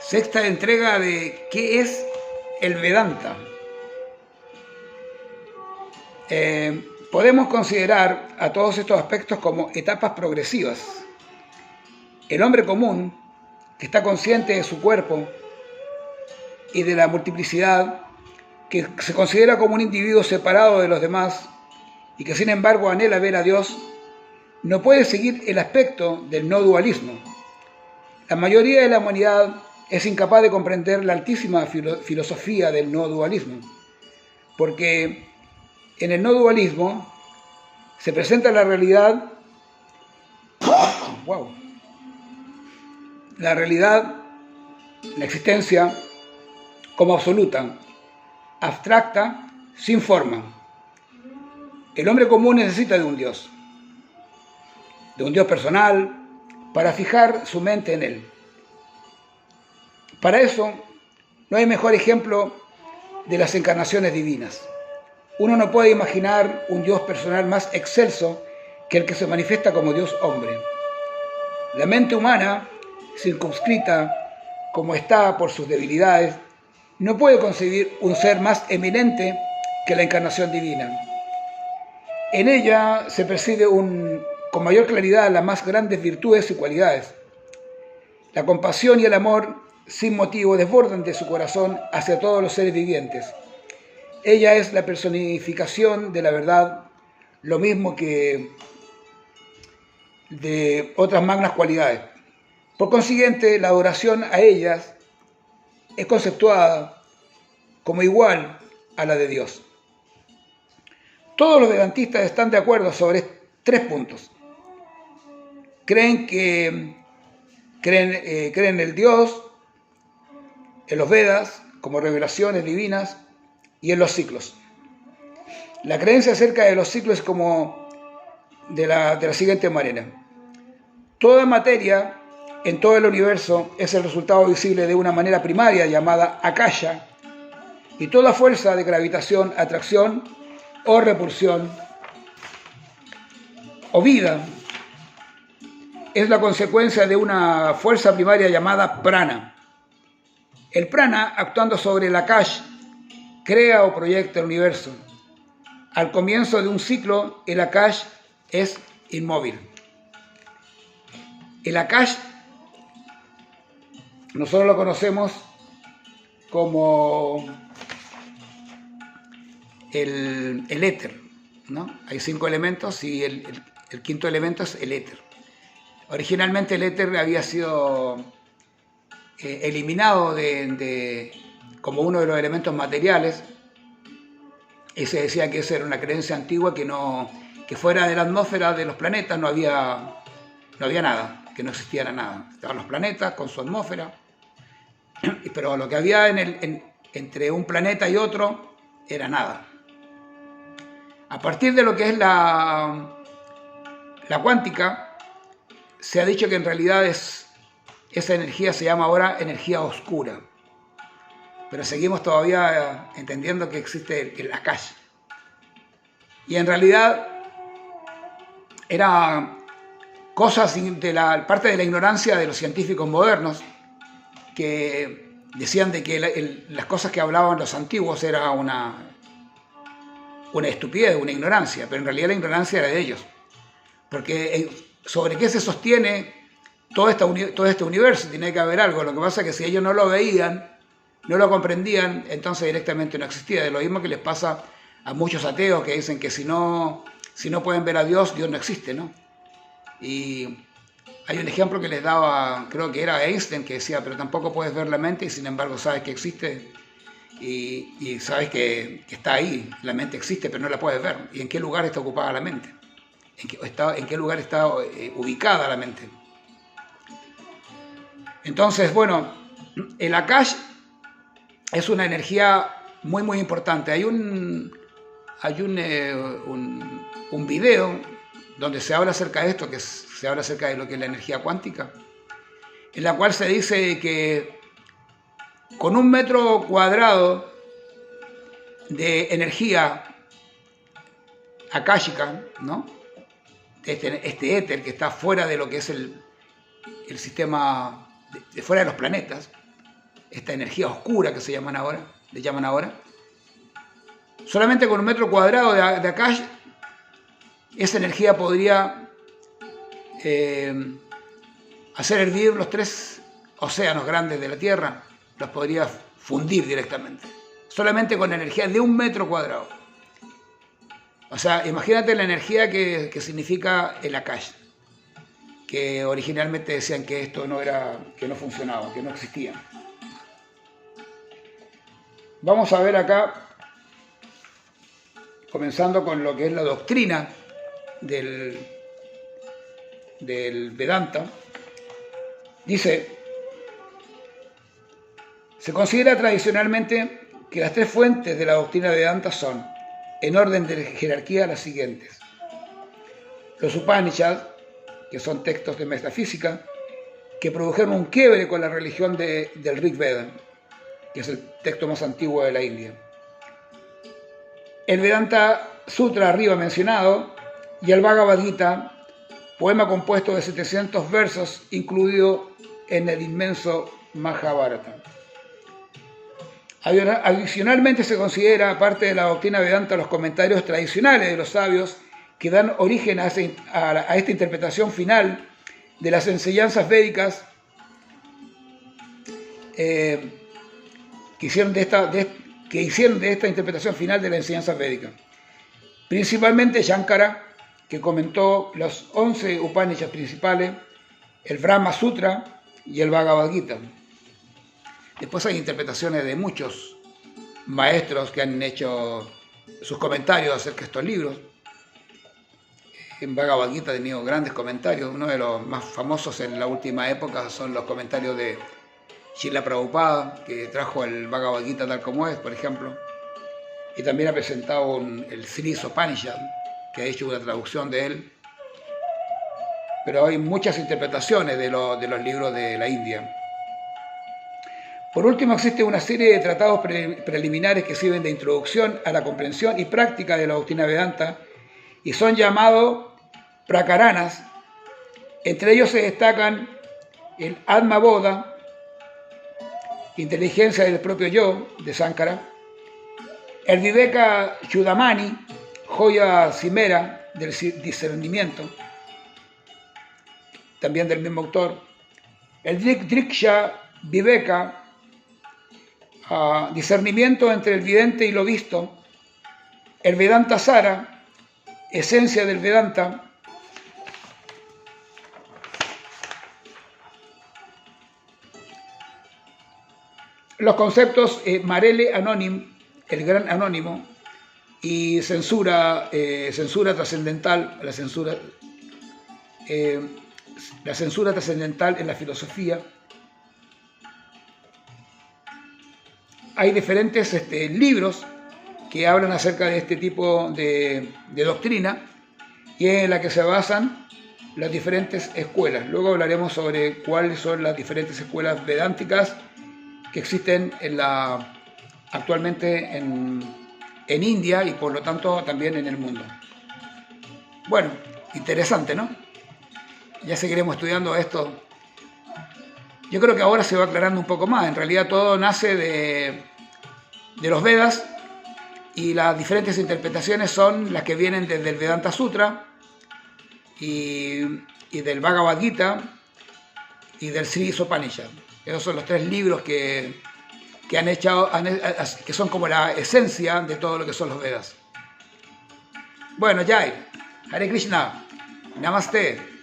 Sexta entrega de ¿qué es el Vedanta? Podemos considerar a todos estos aspectos como etapas progresivas. El hombre común, que está consciente de su cuerpo y de la multiplicidad, que se considera como un individuo separado de los demás y que sin embargo anhela ver a Dios, no puede seguir el aspecto del no dualismo. La mayoría de la humanidad es incapaz de comprender la altísima filosofía del no dualismo, porque en el no dualismo se presenta la realidad, la existencia como absoluta, abstracta, sin forma. El hombre común necesita de un Dios personal, para fijar su mente en él. Para eso, no hay mejor ejemplo de las encarnaciones divinas. Uno no puede imaginar un Dios personal más excelso que el que se manifiesta como Dios hombre. La mente humana, circunscrita como está por sus debilidades, no puede concebir un ser más eminente que la encarnación divina. En ella se percibe con mayor claridad las más grandes virtudes y cualidades. La compasión y el amor sin motivo desbordan de su corazón hacia todos los seres vivientes. Ella es la personificación de la verdad, lo mismo que de otras magnas cualidades. Por consiguiente, la adoración a ellas es conceptuada como igual a la de Dios. Todos los vedantistas están de acuerdo sobre 3 puntos. Creen en el Dios, en los Vedas como revelaciones divinas y en los ciclos. La creencia acerca de los ciclos es como de la siguiente manera. Toda materia en todo el universo es el resultado visible de una manera primaria llamada akasha, y toda fuerza de gravitación, atracción o repulsión o vida es la consecuencia de una fuerza primaria llamada prana. El prana, actuando sobre el akash, crea o proyecta el universo. Al comienzo de un ciclo, el akash es inmóvil. El akash nosotros lo conocemos como el éter, ¿no? Hay 5 elementos y el quinto elemento es el éter. Originalmente el éter había sido eliminado como uno de los elementos materiales, y se decía que esa era una creencia antigua, que fuera de la atmósfera de los planetas no había nada, que no existiera nada. Estaban los planetas con su atmósfera, pero lo que había entre un planeta y otro era nada. A partir de lo que es la cuántica, se ha dicho que en realidad esa energía se llama ahora energía oscura, pero seguimos todavía entendiendo que existe el akash. Y en realidad era cosas de parte de la ignorancia de los científicos modernos, que decían de que las cosas que hablaban los antiguos era una estupidez, una ignorancia, pero en realidad la ignorancia era de ellos. Porque sobre qué se sostiene todo este universo, tiene que haber algo. Lo que pasa es que si ellos no lo veían, no lo comprendían, entonces directamente no existía. De lo mismo que les pasa a muchos ateos que dicen que si no pueden ver a Dios, Dios no existe, ¿no? Y hay un ejemplo que les daba, creo que era Einstein, que decía, pero tampoco puedes ver la mente y sin embargo sabes que existe y sabes que está ahí. La mente existe, pero no la puedes ver. ¿Y en qué lugar está ocupada la mente? ¿En qué lugar está ubicada la mente? Entonces, bueno, el akash es una energía muy, muy importante. Hay un video donde se habla acerca de esto, que se habla acerca de lo que es la energía cuántica, en la cual se dice que con 1 metro cuadrado de energía akáshica, ¿no? Este éter que está fuera de lo que es el sistema, fuera de los planetas, esta energía oscura que le llaman ahora, solamente con 1 metro cuadrado de Akash, esa energía podría hacer hervir los 3 océanos grandes de la Tierra, los podría fundir directamente, solamente con energía de 1 metro cuadrado. O sea, imagínate la energía que significa el Akash, que originalmente decían que esto que no funcionaba, que no existía. Vamos a ver acá, comenzando con lo que es la doctrina del Vedanta. Dice: se considera tradicionalmente que las 3 fuentes de la doctrina Vedanta son, en orden de jerarquía, las siguientes: los Upanishads, que son textos de metafísica, que produjeron un quiebre con la religión del Rig Veda, que es el texto más antiguo de la India; el Vedanta Sutra arriba mencionado, y el Bhagavad Gita, poema compuesto de 700 versos, incluido en el inmenso Mahabharata. Adicionalmente se considera parte de la doctrina Vedanta los comentarios tradicionales de los sabios que dan origen a esta interpretación final de las enseñanzas védicas, que hicieron de esta interpretación final de la enseñanza védica. Principalmente Shankara, que comentó los 11 Upanishads principales, el Brahma Sutra y el Bhagavad Gita. Después hay interpretaciones de muchos maestros que han hecho sus comentarios acerca de estos libros. En Bhagavad Gita ha tenido grandes comentarios. Uno de los más famosos en la última época son los comentarios de Srila Prabhupada, que trajo el Bhagavad Gita tal como es, por ejemplo. Y también ha presentado el Sri Upanishad, que ha hecho una traducción de él. Pero hay muchas interpretaciones de los libros de la India. Por último, existe una serie de tratados preliminares que sirven de introducción a la comprensión y práctica de la doctrina Vedanta y son llamados prakaranas. Entre ellos se destacan el Atma Bodha, inteligencia del propio yo, de Sankara; el Viveka Chudamani, joya cimera del discernimiento, también del mismo autor; el Driksha Viveka, discernimiento entre el vidente y lo visto; el Vedanta Sara, esencia del Vedanta; los conceptos Marele Anonim, el gran anónimo, y censura trascendental, la censura trascendental en la filosofía. Hay diferentes libros que hablan acerca de este tipo de doctrina y en la que se basan las diferentes escuelas. Luego hablaremos sobre cuáles son las diferentes escuelas vedánticas que existen actualmente en India y por lo tanto también en el mundo. Bueno, interesante, ¿no? Ya seguiremos estudiando esto. Yo creo que ahora se va aclarando un poco más. En realidad todo nace de los Vedas y las diferentes interpretaciones son las que vienen desde el Vedanta Sutra y del Bhagavad Gita y del Sri Upanishad. Esos son los 3 libros que son como la esencia de todo lo que son los Vedas. Bueno, Jai, Hare Krishna, Namaste.